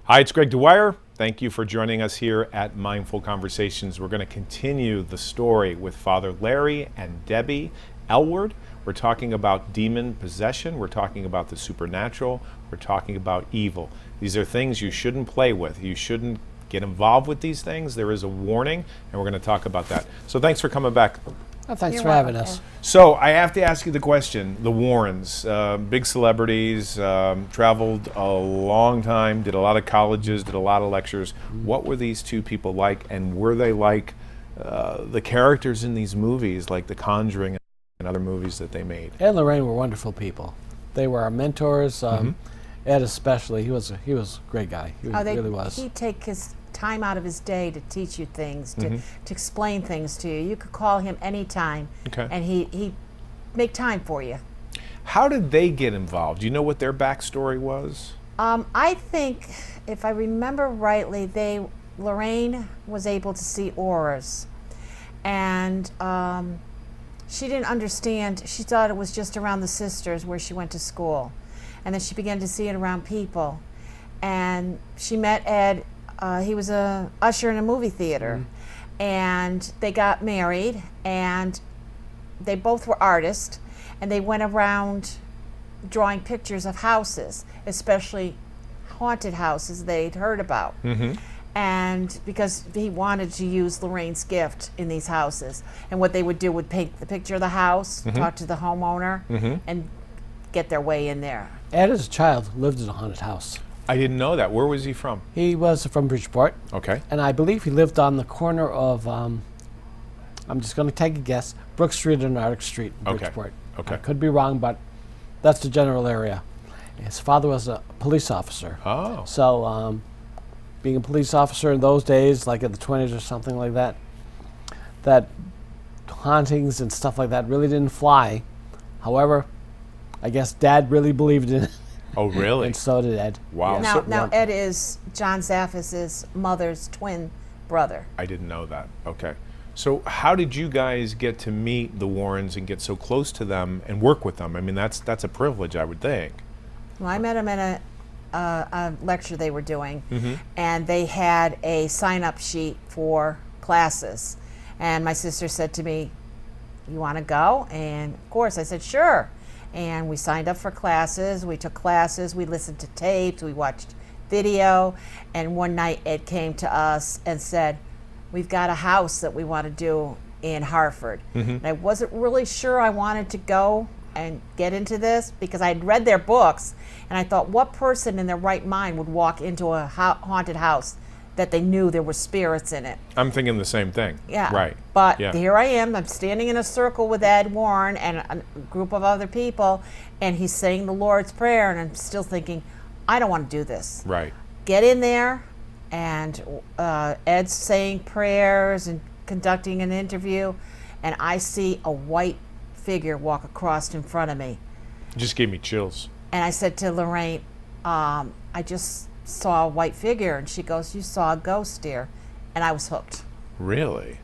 Hi, it's Greg Dwyer. Thank you for joining us here at Mindful Conversations. We're going to continue the story with Father Larry and Debbie Elward. We're talking about demon possession. We're talking about the supernatural. We're talking about evil. These are things you shouldn't play with. You shouldn't get involved with these things. There is a warning, and we're going to talk about that. So thanks for coming back. Oh, thanks for having us. So I have to ask you the question. The Warrens, big celebrities, traveled a long time, did a lot of colleges, did a lot of lectures. What were these two people like, and were they like the characters in these movies, like The Conjuring and other movies that they made? Ed and Lorraine were wonderful people. They were our mentors. Ed especially, he was a great guy. He really was. He'd take his time out of his day to teach you things, to explain things to you. You could call him anytime, and he'd make time for you. How did they get involved? Do you know what their backstory was? I think, if I remember rightly, Lorraine was able to see auras, and she didn't understand. She thought it was just around the sisters where she went to school, and then she began to see it around people, and she met Ed. He was a usher in a movie theater, and they got married, and they both were artists, and they went around drawing pictures of houses, especially haunted houses they'd heard about. And because he wanted to use Lorraine's gift in these houses, and what they would do would paint the picture of the house, talk to the homeowner, and get their way in there. Ed, as a child, lived in a haunted house. I didn't know that. Where was he from? He was from Bridgeport. Okay. And I believe he lived on the corner of, I'm just going to take a guess, Brook Street and Arctic Street in Bridgeport. Okay. I could be wrong, but that's the general area. His father was a police officer. Oh. So being a police officer in those days, like in the 20s or something like that, that hauntings and stuff like that really didn't fly. However, I guess Dad really believed in it. Oh, really? And so did Ed. Wow. Now Ed is John Zaffis' mother's twin brother. I didn't know that. Okay. So how did you guys get to meet the Warrens and get so close to them and work with them? I mean, that's a privilege, I would think. Well, I met them at a lecture they were doing, and they had a sign-up sheet for classes. And my sister said to me, "You want to go?" And of course I said, "Sure." And we signed up for classes, we took classes, we listened to tapes, we watched video, and one night Ed came to us and said, "We've got a house that we want to do in Hartford." And I wasn't really sure I wanted to go and get into this because I'd read their books, and I thought, what person in their right mind would walk into a haunted house that they knew there were spirits in it? I'm thinking the same thing. Yeah. Right. But here I am. I'm standing in a circle with Ed Warren and a group of other people, and he's saying the Lord's Prayer, and I'm still thinking, I don't want to do this. Right. Get in there, and Ed's saying prayers and conducting an interview, and I see a white figure walk across in front of me. It just gave me chills. And I said to Lorraine, I just saw a white figure, and she goes, "You saw a ghost, dear," and I was hooked. Really?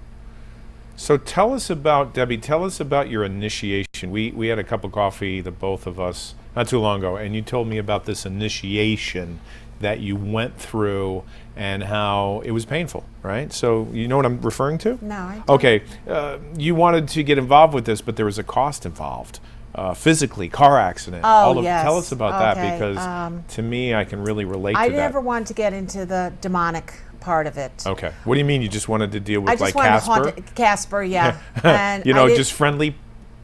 So tell us about, Debbie, tell us about your initiation. We had a cup of coffee, the both of us, not too long ago, and you told me about this initiation that you went through and how it was painful, right? So you know what I'm referring to? No, I don't. Okay, you wanted to get involved with this, but there was a cost involved. Physically, car accident. Yes. Tell us about that, Okay, because to me, I can really relate I to that. never wanted to get into the demonic part of it. Okay. What do you mean you just wanted to deal with I just like wanted Casper? to haunt it, Casper, yeah. And You know, just friendly.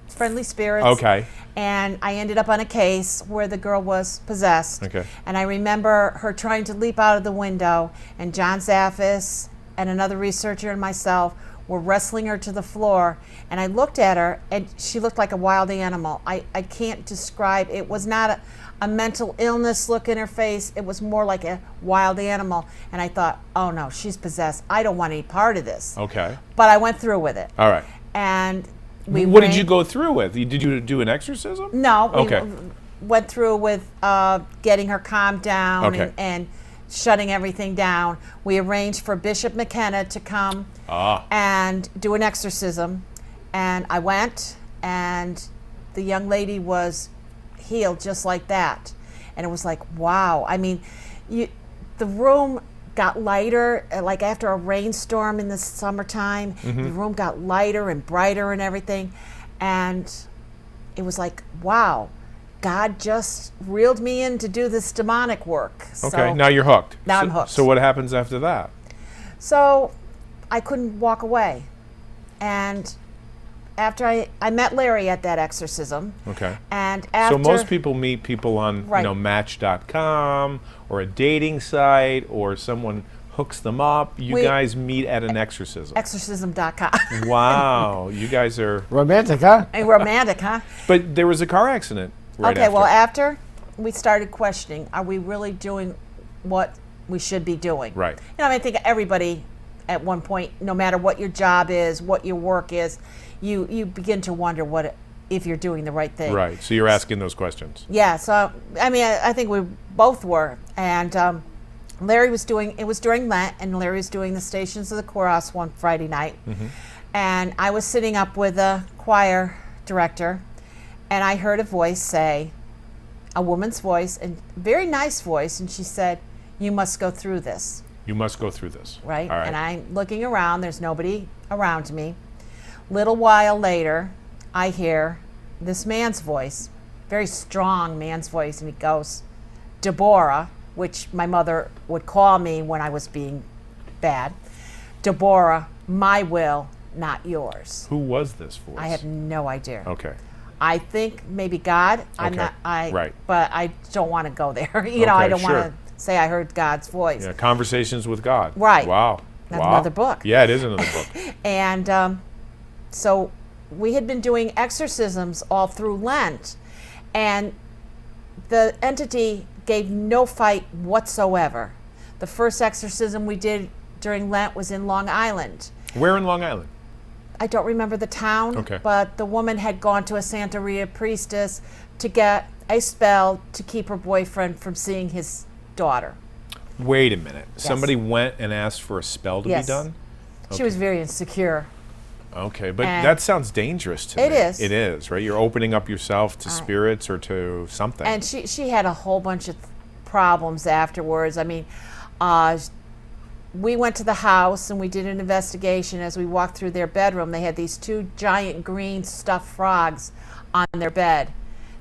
friendly spirits. Okay. And I ended up on a case where the girl was possessed. Okay. And I remember her trying to leap out of the window, and John Zaffis and another researcher and myself were wrestling her to the floor, and I looked at her, and she looked like a wild animal. I can't describe. It was not a mental illness look in her face. It was more like a wild animal. And I thought, oh no, she's possessed. I don't want any part of this. Okay. But I went through with it. All right. And what did you go through with? Did you do an exorcism? No. Okay. We went through with getting her calmed down Okay. and shutting everything down. We arranged for Bishop McKenna to come and do an exorcism. And I went, and the young lady was healed just like that. And it was like, wow. I mean, the room got lighter, like after a rainstorm in the summertime. The room got lighter and brighter and everything. And it was like, wow, God just reeled me in to do this demonic work. Okay, So now you're hooked. now I'm hooked. So what happens after that? So I couldn't walk away. And after I met Larry at that exorcism. Okay. And after, So most people meet people on Right. Match.com or a dating site, or someone hooks them up. You guys meet at an exorcism. exorcism.com. Wow, you guys are. Romantic, huh? And romantic, huh? But there was a car accident right Okay, after. well, after we started questioning, are we really doing what we should be doing? Right. You know, I think everybody at one point, no matter what your job is, what your work is, you begin to wonder if you're doing the right thing. Right. So you're asking those questions. Yeah, so, I mean, I think we both were. And Larry was it was during Lent, and Larry was doing the Stations of the Cross one Friday night. And I was sitting up with a choir director, and I heard a voice say, a woman's voice, and very nice voice, and she said, "You must go through this." You must go through this. Right? All right. And I'm looking around, there's nobody around me. Little while later, I hear this man's voice, very strong man's voice, and he goes, "Deborah," which my mother would call me when I was being bad. "Deborah, my will, not yours." Who was this voice? I have no idea. Okay. I think maybe God. I'm Okay. not. Right. But I don't want to go there. You know, I Okay, don't sure. want to say I heard God's voice. Yeah, Conversations with God. Right. Wow. That's Wow. another book. Yeah, it is another book. And so we had been doing exorcisms all through Lent, and the entity gave no fight whatsoever. The first exorcism we did during Lent was in Long Island. Where in Long Island? I don't remember the town, Okay. but the woman had gone to a Santeria priestess to get a spell to keep her boyfriend from seeing his daughter. Wait a minute. Somebody went and asked for a spell to Yes. be done? She was very insecure. Okay, but And that sounds dangerous to It me. is. It is, right? You're opening up yourself to spirits or to something. And she had a whole bunch of problems afterwards. I mean, we went to the house and we did an investigation. As we walked through their bedroom, they had these two giant green stuffed frogs on their bed.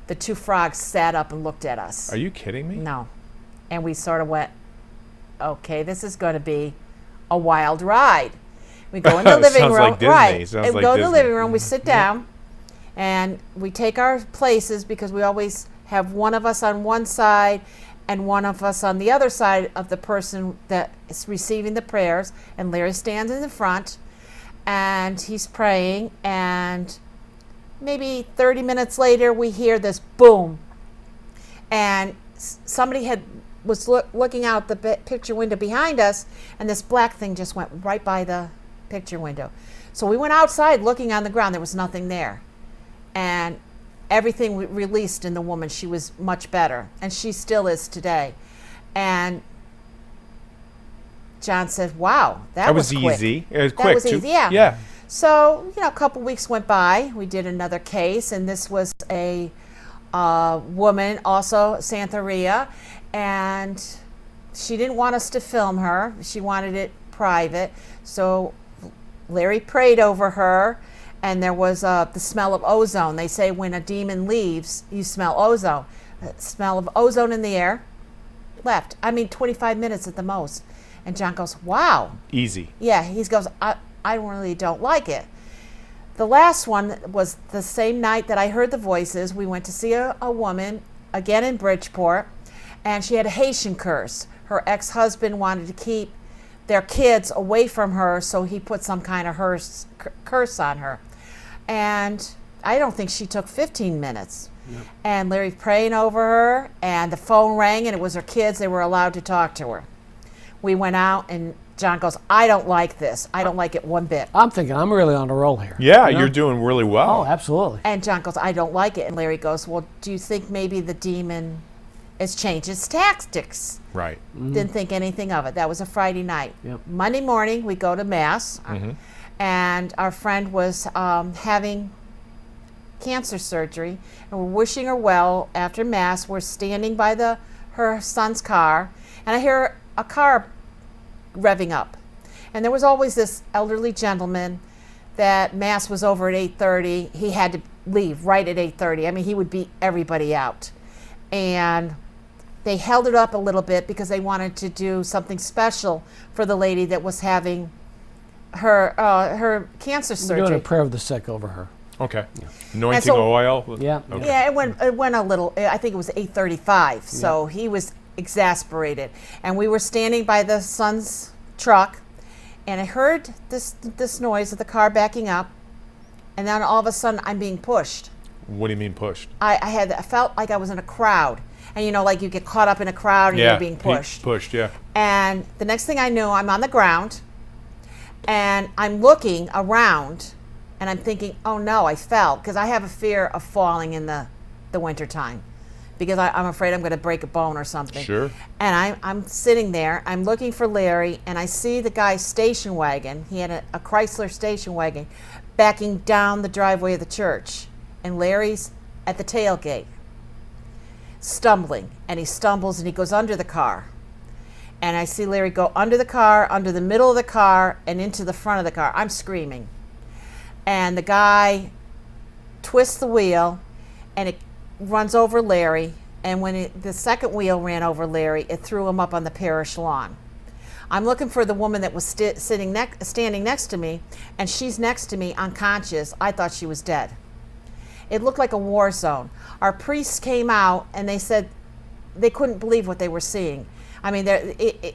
The two frogs sat up and looked at us. Are you kidding me? No. And we sort of went, okay, this is going to be a wild ride. We go in the living Sounds room. like Disney. Right. Sounds And we like go in the Disney. living room, we sit down, and we take our places because we always have one of us on one side and one of us on the other side of the person that is receiving the prayers. And Larry stands in the front, and he's praying, and maybe 30 minutes later, we hear this boom. And somebody was looking out the picture window behind us, and this black thing just went right by the picture window. So we went outside looking on the ground. There was nothing there. And everything released in the woman. She was much better, and she still is today. And John said, wow, that was quick. easy. It was That quick, was too. easy, yeah. Yeah. So, a couple weeks went by. We did another case, and this was a woman, also Santeria, and she didn't want us to film her. She wanted it private. So Larry prayed over her, and there was the smell of ozone. They say when a demon leaves, you smell ozone. The smell of ozone in the air. Left. 25 minutes at the most. And John goes, wow. Easy. Yeah, he goes, I really don't like it. The last one was the same night that I heard the voices. We went to see a woman, again in Bridgeport, and she had a Haitian curse. Her ex-husband wanted to keep their kids away from her, so he put some kind of curse on her. And I don't think she took 15 minutes. Yep. And Larry praying over her, and the phone rang, and it was her kids. They were allowed to talk to her. We went out, and John goes, I don't like this. I don't like it one bit. I'm thinking I'm really on a roll here. Yeah, you know? you're doing really well. Oh, absolutely. And John goes, I don't like it. And Larry goes, well, do you think maybe the demon has changed its tactics? Right. Didn't think anything of it. That was a Friday night. Yep. Monday morning, we go to Mass, and our friend was having cancer surgery, and we're wishing her well after Mass. We're standing by her son's car, and I hear a car revving up. And there was always this elderly gentleman that Mass was over at 8:30. He had to leave right at 8:30. I mean, he would beat everybody out. And they held it up a little bit because they wanted to do something special for the lady that was having her cancer We're surgery. doing a prayer of the sick over her. Okay. Anointing so- oil. Yeah. Okay. Yeah, it went a little. I think it was 8:35. So he was exasperated, and we were standing by the son's truck, and I heard this noise of the car backing up, and then all of a sudden I'm being pushed. What do you mean pushed? I felt like I was in a crowd, and like you get caught up in a crowd and you're being pushed. Pushed, yeah. And the next thing I knew, I'm on the ground, and I'm looking around, and I'm thinking, oh no, I fell, because I have a fear of falling in the wintertime, because I'm afraid I'm going to break a bone or something. Sure. And I'm sitting there, I'm looking for Larry, and I see the guy's station wagon. He had a Chrysler station wagon backing down the driveway of the church, and Larry's at the tailgate, stumbling, and he stumbles and he goes under the car. And I see Larry go under the car, under the middle of the car, and into the front of the car. I'm screaming. And the guy twists the wheel, and it runs over Larry. And when the second wheel ran over Larry, it threw him up on the parish lawn. I'm looking for the woman that was standing next to me, and she's next to me, unconscious. I thought she was dead. It looked like a war zone. Our priests came out, and they said they couldn't believe what they were seeing. I mean,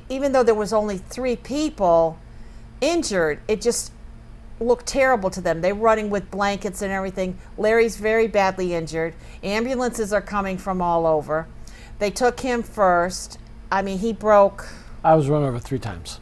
even though there was only 3 people injured, it just looked terrible to them. They were running with blankets and everything. Larry's very badly injured. Ambulances are coming from all over. They took him first. I mean, he broke. I was run over 3 times.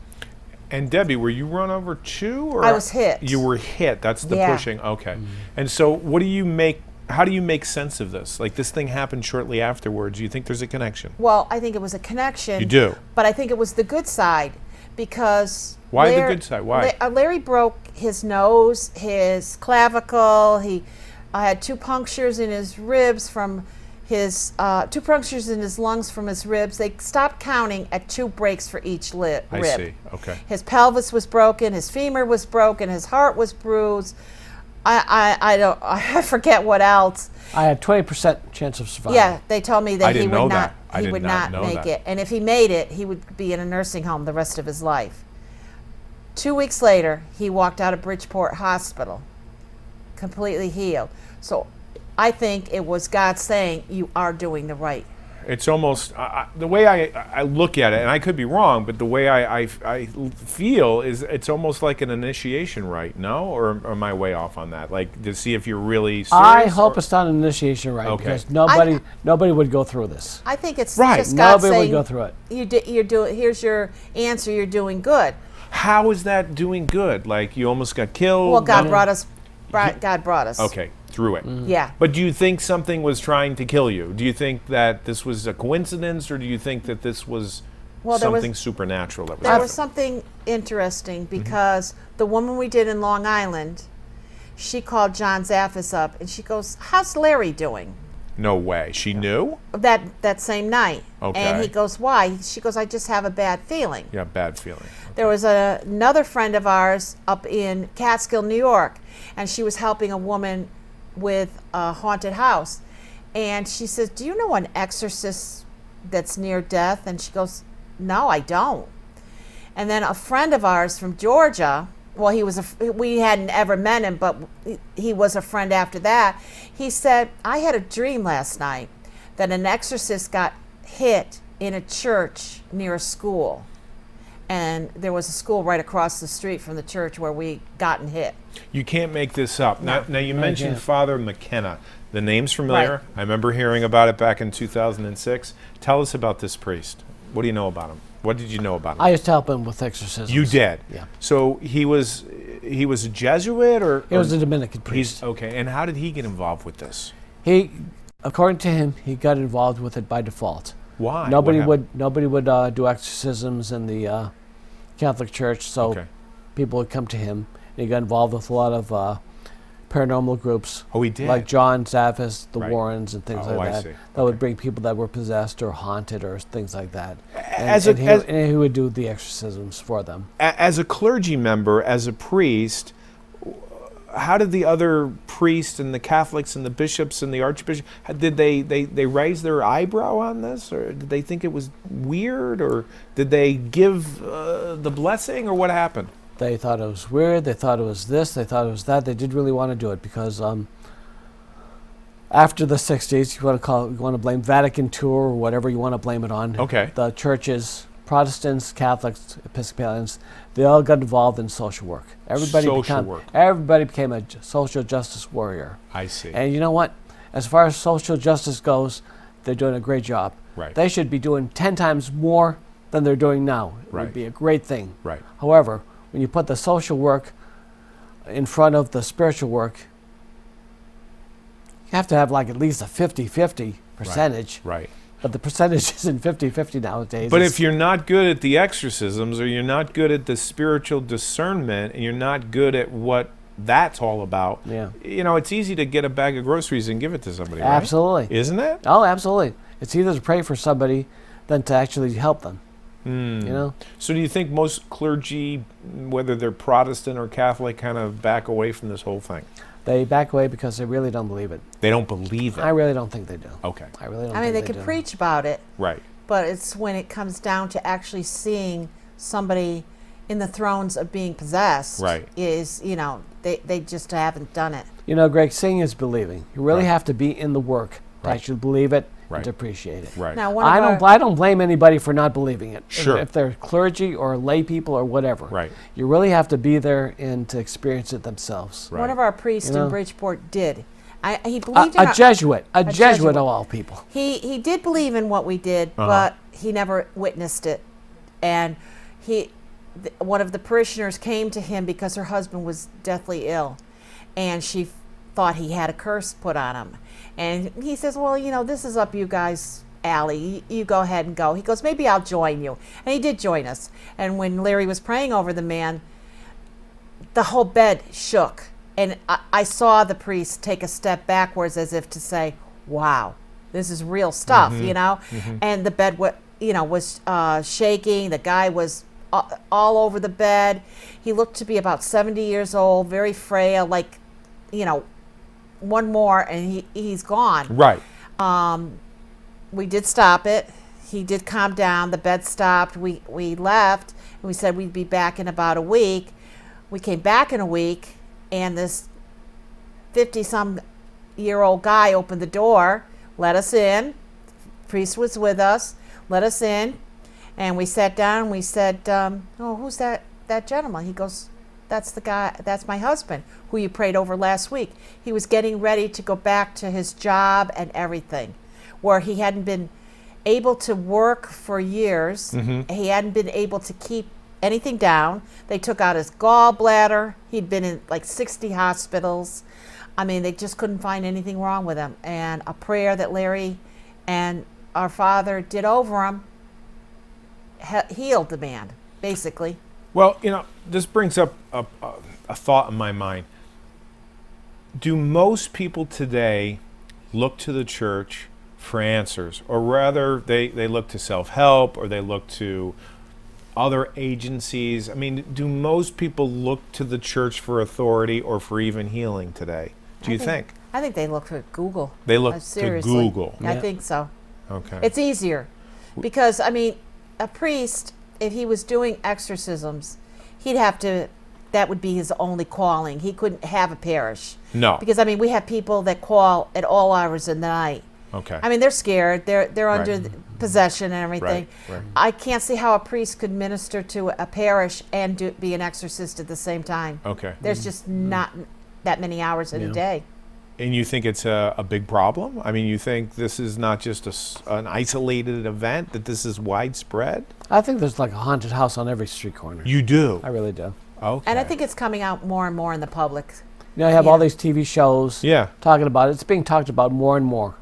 And Debbie, were you run over too? Or I was hit. You were hit. That's the Yeah. pushing. Okay. And so what do you make, how do you make sense of this? Like, this thing happened shortly afterwards. Do you think there's a connection? Well, I think it was a connection. You do? But I think it was the good side, because Why the good side? Why? Larry broke his nose, his clavicle. He had 2 punctures in his ribs from his 2 punctures in his lungs from his ribs. They stopped counting at 2 breaks for each rib. I see. Okay. His pelvis was broken. His femur was broken. His heart was bruised. I forget what else. I had 20% chance of survival. Yeah, they told me I that he didn't would know not. that. I He did would not not know make that. it, and if he made it, he would be in a nursing home the rest of his life. 2 weeks later, he walked out of Bridgeport Hospital, completely healed. So, I think it was God saying, "You are doing the right." It's almost, the way I look at it, and I could be wrong, but the way I feel is it's almost like an initiation rite, no? Or am I way off on that? Like, to see if you're really serious? I hope it's not an initiation right, Okay. because nobody would go through this. I think it's Right. just God Nobody would saying, go through it. You're doing. Here's your answer. You're doing good. How is that doing good? Like, you almost got killed? Well, God No? brought us. God brought us. Okay, through it. Yeah. But do you think something was trying to kill you? Do you think that this was a coincidence, or do you think that this was Well, there was- something supernatural that was There happening? was something interesting, because the woman we did in Long Island, she called John Zaffis up, and she goes, "How's Larry doing?" No way. She knew? That same night. Okay. And he goes, "Why?" She goes, "I just have a bad feeling." Yeah, bad feeling. There was another friend of ours up in Catskill, New York, and she was helping a woman with a haunted house. And she says, "Do you know an exorcist that's near death?" And she goes, "No, I don't." And then a friend of ours from Georgia, well, we hadn't ever met him, but he was a friend after that. He said, "I had a dream last night that an exorcist got hit in a church near a school. And there was a school right across the street from the church where we gotten hit." You can't make this up. Now you No, you mentioned can't. Father McKenna. The name's familiar. Right. I remember hearing about it back in 2006. Tell us about this priest. What do you know about him? What did you know about him? I used to help him with exorcisms. You did? Yeah. So he was a Jesuit, or? He was or a Dominican priest. He's okay. And how did he get involved with this? He, according to him, he got involved with it by default. Why? Nobody What would do exorcisms in the Catholic Church, so Okay. people would come to him. And he got involved with a lot of paranormal groups. Oh, he did? Like John Zaffis, the Right. Warrens, and things Oh, like I that. see. That would Okay. bring people that were possessed or haunted or things like that. As And a- he would do the exorcisms for them. As a clergy member, as a priest, how did the other priests and the Catholics and the bishops and the archbishop, did they raise their eyebrow on this, or did they think it was weird, or did they give the blessing, or what happened? They thought it was weird. They thought it was this. They thought it was that. They did really want to do it because after the 60s, you want to blame Vatican II or whatever you want to blame it on. Okay. The churches, Protestants, Catholics, Episcopalians, they all got involved in social work. Social work. Everybody became a social justice warrior. I see. And you know what? As far as social justice goes, they're doing a great job. Right. They should be doing 10 times more than they're doing now. It Right. would be a great thing. Right. However, when you put the social work in front of the spiritual work, you have to have like at least a 50-50 percentage. Right. But the percentage isn't 50-50 nowadays. But It's- if you're not good at the exorcisms, or you're not good at the spiritual discernment, and you're not good at what that's all about, Yeah. it's easy to get a bag of groceries and give it to somebody, right? Absolutely. Isn't it? Oh, absolutely. It's either to pray for somebody than to actually help them. You know? So do you think most clergy, whether they're Protestant or Catholic, kind of back away from this whole thing? They back away because they really don't believe it. They don't believe it. I really don't think they do. Okay. I really don't I mean, think they do. can preach about it, Right. but it's when it comes down to actually seeing somebody in the thrones of being possessed. Right. Is, they just haven't done it. You know, Greg, seeing is believing. You really Right. have to be in the work to Right. actually believe it Right. and to appreciate it. Right. Now, one I of don't. I don't blame anybody for not believing it. Sure. If they're clergy or lay people or whatever. Right. You really have to be there and to experience it themselves. Right. one of our priests You know? in Bridgeport did. He A, believed in a Jesuit. A Jesuit Jesuit. of all people. He did believe in what we did, but he never witnessed it. And one of the parishioners came to him because her husband was deathly ill, and she thought he had a curse put on him. And he says, "Well, this is up you guys' alley. You go ahead and go." He goes, "Maybe I'll join you," and he did join us. And when Larry was praying over the man, the whole bed shook, and I saw the priest take a step backwards as if to say, "Wow, this is real stuff," And the bed was shaking. The guy was all over the bed. He looked to be about 70 years old, very frail, like, one more and he's gone. Right. We did stop it. He did calm down. The bed stopped. We left, and we said we'd be back in about a week. We came back in a week, and this 50-some-year-old guy opened the door, let us in. Priest was with us, let us in, and we sat down. And we said, "Oh, who's that gentleman?" He goes, "That's the guy. That's my husband, who you prayed over last week." He was getting ready to go back to his job and everything, where he hadn't been able to work for years. He hadn't been able to keep anything down. They took out his gallbladder. He'd been in like 60 hospitals. I mean, they just couldn't find anything wrong with him. And a prayer that Larry and our father did over him healed the man, basically. Well, this brings up a thought in my mind. Do most people today look to the church for answers, or rather they look to self-help, or they look to other agencies? I mean, do most people look to the church for authority or for even healing today? Do you think? I think they look at Google. They look to Seriously. Google. I Yeah. think so. Okay. It's easier because, I mean, a priest, if he was doing exorcisms, that would be his only calling. He couldn't have a parish. No. Because, I mean, we have people that call at all hours of the night. Okay. I mean, they're scared. They're under Right. the possession and everything. Right. I can't see how a priest could minister to a parish and be an exorcist at the same time. Okay. There's just not that many hours in a Yeah. day. And you think it's a big problem? I mean, you think this is not just an isolated event, that this is widespread? I think there's like a haunted house on every street corner. You do? I really do. Okay. And I think it's coming out more and more in the public. You have all Yeah. these TV shows Yeah. talking about it. It's being talked about more and more.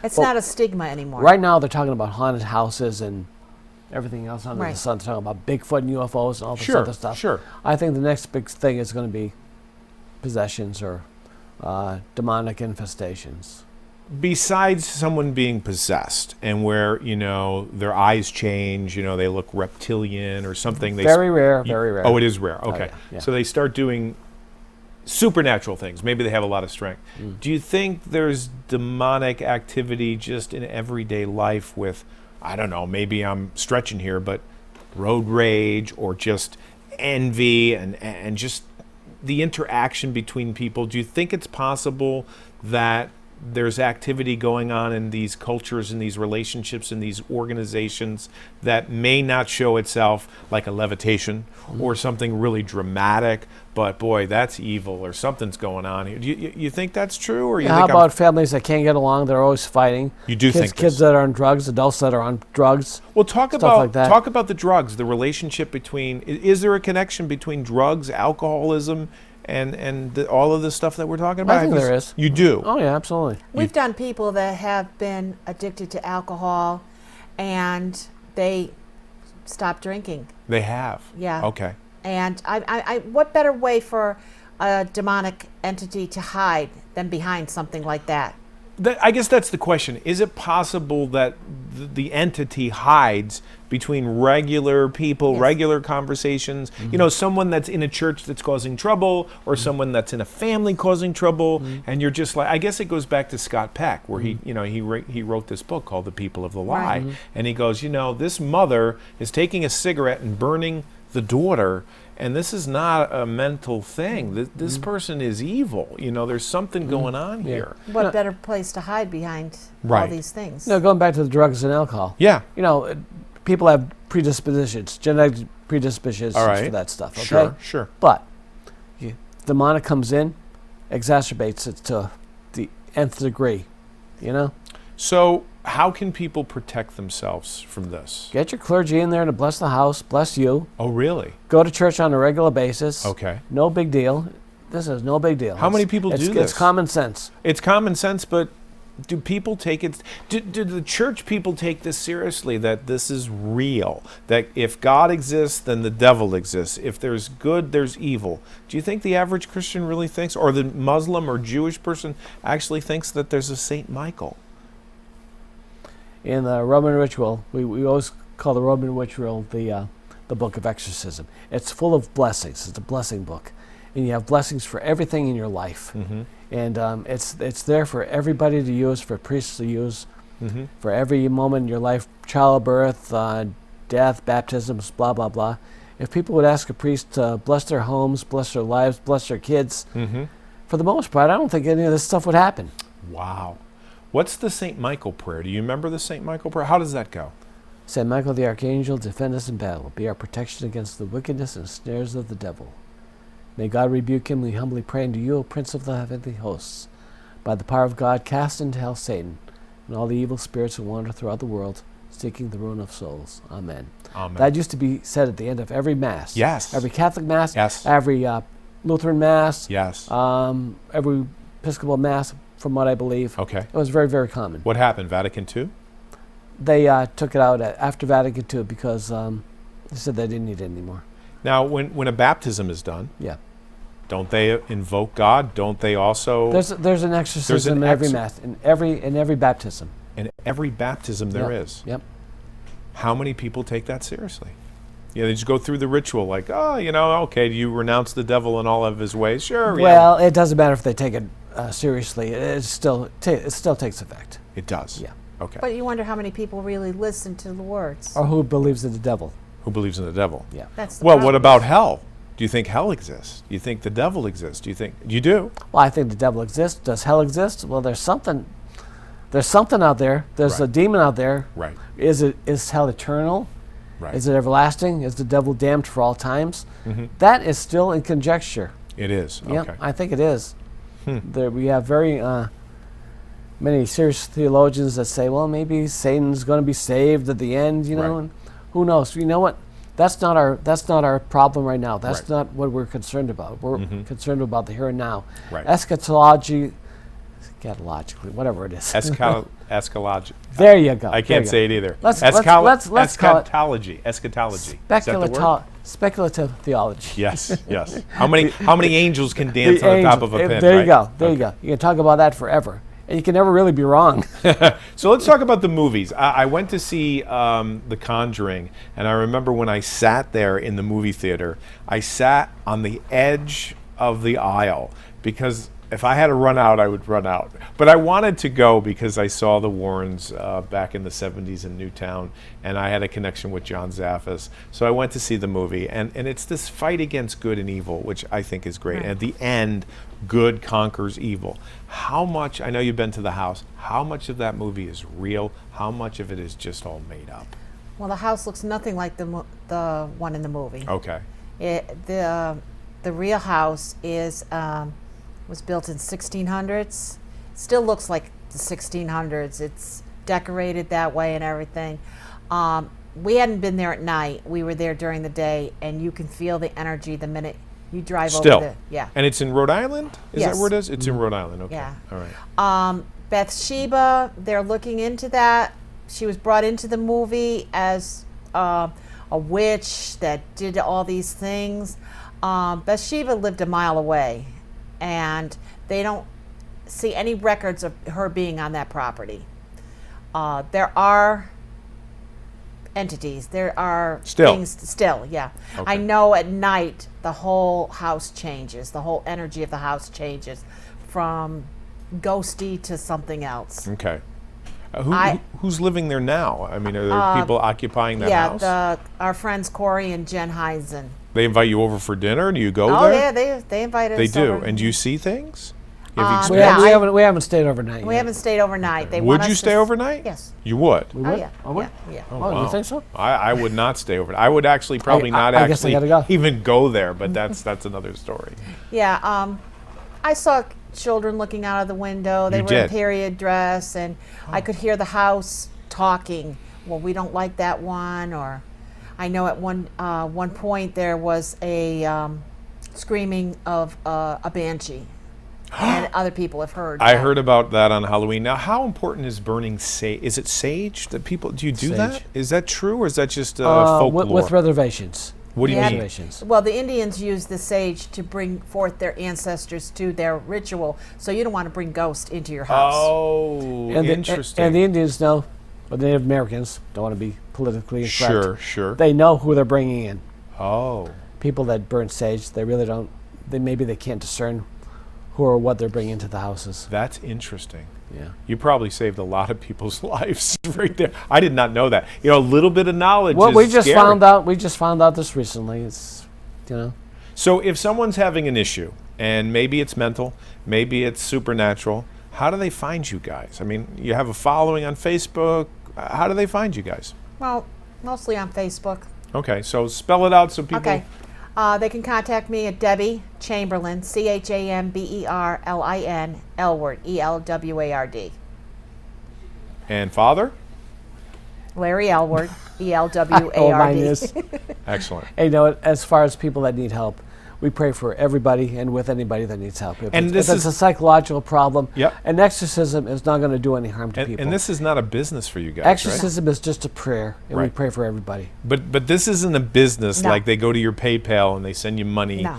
It's Well, not a stigma anymore. Right now, they're talking about haunted houses and everything else under the Right. sun. They're talking about Bigfoot and UFOs and all this Sure, other stuff. sure. I think the next big thing is going to be possessions or demonic infestations. Besides someone being possessed and where, their eyes change, they look reptilian or something. Very rare, very rare. Oh, it is rare. Okay. Yeah. So they start doing supernatural things. Maybe they have a lot of strength. Do you think there's demonic activity just in everyday life with, I don't know, maybe I'm stretching here, but road rage or just envy and just the interaction between people? Do you think it's possible that there's activity going on in these cultures, in these relationships, in these organizations that may not show itself like a levitation or something really dramatic, but boy, that's evil or something's going on here? Do you think that's true? Or you how think about families that can't get along? They're always fighting. You do think kids that are on drugs, adults that are on drugs. Well, stuff like that. talk about the drugs, the relationship between. Is there a connection between drugs, alcoholism, and all of the stuff that we're talking about? I think there is. You do? Oh yeah, absolutely. We've done people that have been addicted to alcohol, and they stopped drinking. They have. Yeah. Okay. And what better way for a demonic entity to hide than behind something like that? I guess that's the question. Is it possible that the entity hides between regular people, Yes. regular conversations? Someone that's in a church that's causing trouble, or someone that's in a family causing trouble, and you're just like, I guess it goes back to Scott Peck, where he wrote this book called The People of the Lie, Right. and he goes, this mother is taking a cigarette and burning the daughter. And this is not a mental thing. This person is evil. There's something going on here. What better place to hide behind all Right. these things? Going back to the drugs and alcohol. Yeah. People have predispositions, genetic predispositions All right. for that stuff. Okay? Sure. But demonic comes in, exacerbates it to the nth degree. So how can people protect themselves from this? Get your clergy in there to bless the house, bless you. Oh, really? Go to church on a regular basis. Okay. No big deal. This is no big deal. How many people do this? It's common sense. It's common sense, but do people take it? Do the church people take this seriously, that this is real? That if God exists, then the devil exists. If there's good, there's evil. Do you think the average Christian really thinks, or the Muslim or Jewish person actually thinks that there's a Saint Michael? In the Roman ritual, we always call the Roman ritual the book of exorcism. It's full of blessings. It's a blessing book. And you have blessings for everything in your life. Mm-hmm. And it's there for everybody to use, for priests to use, for every moment in your life, childbirth, death, baptisms, blah, blah, blah. If people would ask a priest to bless their homes, bless their lives, bless their kids, for the most part, I don't think any of this stuff would happen. Wow. What's the St. Michael prayer? Do you remember the St. Michael prayer? How does that go? Saint Michael the Archangel, defend us in battle. Be our protection against the wickedness and snares of the devil. May God rebuke him, we humbly pray unto you, O Prince of the heavenly hosts. By the power of God, cast into hell Satan and all the evil spirits who wander throughout the world, seeking the ruin of souls. Amen. Amen. That used to be said at the end of every Mass. Yes. Every Catholic Mass. Yes. Every Lutheran Mass. Yes. Every Episcopal Mass, from what I believe. Okay. It was very, very common. What happened? Vatican II? They took it out after Vatican II because they said they didn't need it anymore. Now, when a baptism is done, Yeah. don't they invoke God? Don't they also? There's an exorcism in every Mass, in every baptism. In every baptism there is. Yep. How many people take that seriously? They just go through the ritual like, okay, do you renounce the devil and all of his ways? Sure. Well, it doesn't matter if they take it seriously. It still takes effect. It does. Yeah. Okay. But you wonder how many people really listen to the words. Or who believes in the devil. Who believes in the devil? Yeah. That's the Well, problem. what about hell? Do you think hell exists? Do you think the devil exists? Do you think you do? Well, I think the devil exists. Does hell exist? Well, there's something out there. There's a Right. demon out there. Right. Is hell eternal? Right. Is it everlasting? Is the devil damned for all times? Mm-hmm. That is still in conjecture. It is. Yeah, Okay. I think it is. There we have very many serious theologians that say, well, maybe Satan's going to be saved at the end, Right. and who knows? You know what? That's not our problem right now. That's Right. not what we're concerned about. We're concerned about the here and now. Right. Eschatologically, whatever it is. Eschatology. There you go. I can't say it either. Let's call it Eschatology. Is that the word? Speculative theology. Yes, yes. How many angels can dance on the top of a pin? There right? you go. There you go. You can talk about that forever. And you can never really be wrong. So let's talk about the movies. I went to see The Conjuring, and I remember when I sat there in the movie theater, I sat on the edge of the aisle because if I had to run out, I would run out. But I wanted to go because I saw the Warrens back in the 70s in Newtown, and I had a connection with John Zaffis. So I went to see the movie, and it's this fight against good and evil, which I think is great. Right. And at the end, good conquers evil. How much, I know you've been to the house, how much of that movie is real? How much of it is just all made up? Well, the house looks nothing like the one in the movie. Okay. The real house was built in 1600s. Still looks like the 1600s. It's decorated that way and everything. We hadn't been there at night. We were there during the day, and you can feel the energy the minute you drive Still. over there. Yeah. And it's in Rhode Island? Is Yes. that where it is? It's in Rhode Island, okay. Yeah. All right. Bathsheba, they're looking into that. She was brought into the movie as a witch that did all these things. Bathsheba lived a mile away, and they don't see any records of her being on that property. There are entities. There are things still, yeah. Okay. I know at night the whole house changes. The whole energy of the house changes from ghosty to something else. Okay. Who's living there now? I mean, are there people occupying that house? Yeah, our friends Corey and Jen Heisen. They invite you over for dinner? Do you go Oh there? yeah, they invited They us do. over. And do you see things? We, Yeah, we haven't stayed overnight We yet. haven't stayed overnight. They Would want you us stay to overnight? Yes. You would? We Oh would? yeah. Oh, would? Yeah. Oh, you think so? I would not stay overnight. I would actually probably not I guess I actually gotta go. even go there, but that's another story. Yeah. I saw children looking out of the window. They You were in did? period dress, and I could hear the house talking. Well, we don't like that one. Or I know at one point there was a screaming of a banshee, and other people have heard. I that. heard about that on Halloween. Now, how important is burning sage? Is it sage that people do? You do Sage. that? Is that true, or is that just folklore? with reservations. What do you Yeah. mean? Reservations. Well, the Indians use the sage to bring forth their ancestors to their ritual, so you don't want to bring ghosts into your house. Oh, And interesting. and the Indians know, or the Native Americans, don't want to be politically incorrect. Sure. They know who they're bringing in. Oh, People that burn sage, they really don't. Maybe they can't discern who or what they're bringing into the houses. that's interesting. Yeah. You probably saved a lot of people's lives right there. I did not know that. You know, a little bit of knowledge Well, is we just scary. found out. We just found out this recently. It's, So if someone's having an issue, and maybe it's mental, maybe it's supernatural, how do they find you guys? I mean, you have a following on Facebook. How do they find you guys? Well, mostly on Facebook. Okay, so spell it out so people... Okay. They can contact me at Debbie Chamberlain, CHAMBERLIN, Elward, ELWARD. And Father? Larry Elward, oh, mine ELWARD. is. Excellent. Hey, you know, as far as people that need help, we pray for everybody and with anybody that needs help. If And it's, this if it's is- a psychological problem, Yep. an exorcism is not going to do any harm to people. And this is not a business for you guys, right? exorcism is just a prayer, and we Right. pray for everybody. But this isn't a business No. like they go to your PayPal and they send you money. No.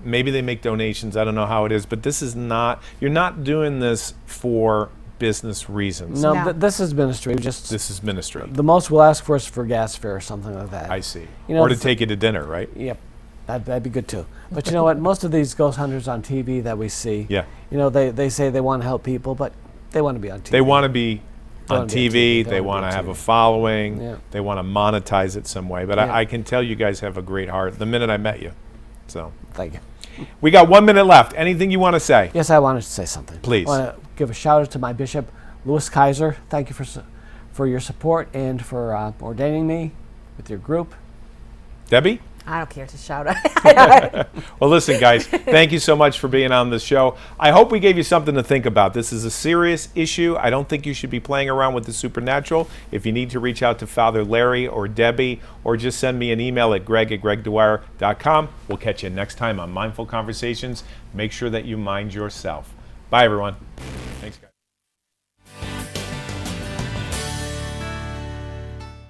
Maybe they make donations. I don't know how it is, but this is not. You're not doing this for business reasons. No, No. this is ministry. Just This is ministry. the most we'll ask for is for gas fare or something like that. I see. You know, or to th- take you to dinner, right? Yep, that'd be good too. But you know what? Most of these ghost hunters on TV that we see, Yeah. you know, they say they want to help people, but they want to be on TV. They want to be on wanna be on TV. TV. They They want wanna to be have on a TV. following. Yeah. They want to monetize it some way. But Yeah. I can tell you guys have a great heart the minute I met you. So Thank you. we got 1 minute left. Anything you want to say? Yes, I wanted to say something. Please. I want to give a shout out to my bishop, Louis Kaiser. Thank you for your support and for ordaining me with your group. Debbie? I don't care to shout out. Well, listen, guys, thank you so much for being on this show. I hope we gave you something to think about. This is a serious issue. I don't think you should be playing around with the supernatural. If you need to reach out to Father Larry or Debbie, or just send me an email at greg@gregdwyer.com. We'll catch you next time on Mindful Conversations. Make sure that you mind yourself. Bye, everyone.